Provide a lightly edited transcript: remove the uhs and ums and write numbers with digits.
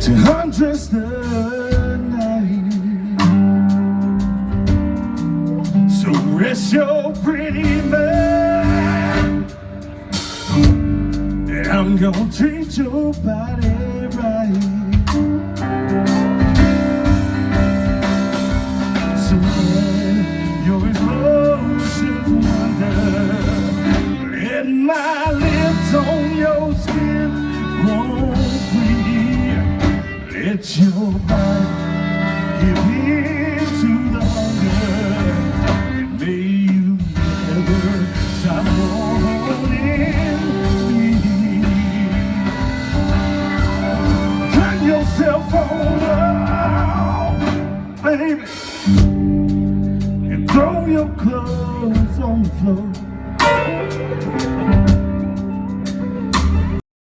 to undress the night. So rest your pretty mind, and I'm gonna treat your body right. So when your emotions wander, let my lips on your skin roam free. Let your body give in to the hunger, and may you never stop wanting me. Turn yourself on up, baby, and throw your clothes on the floor.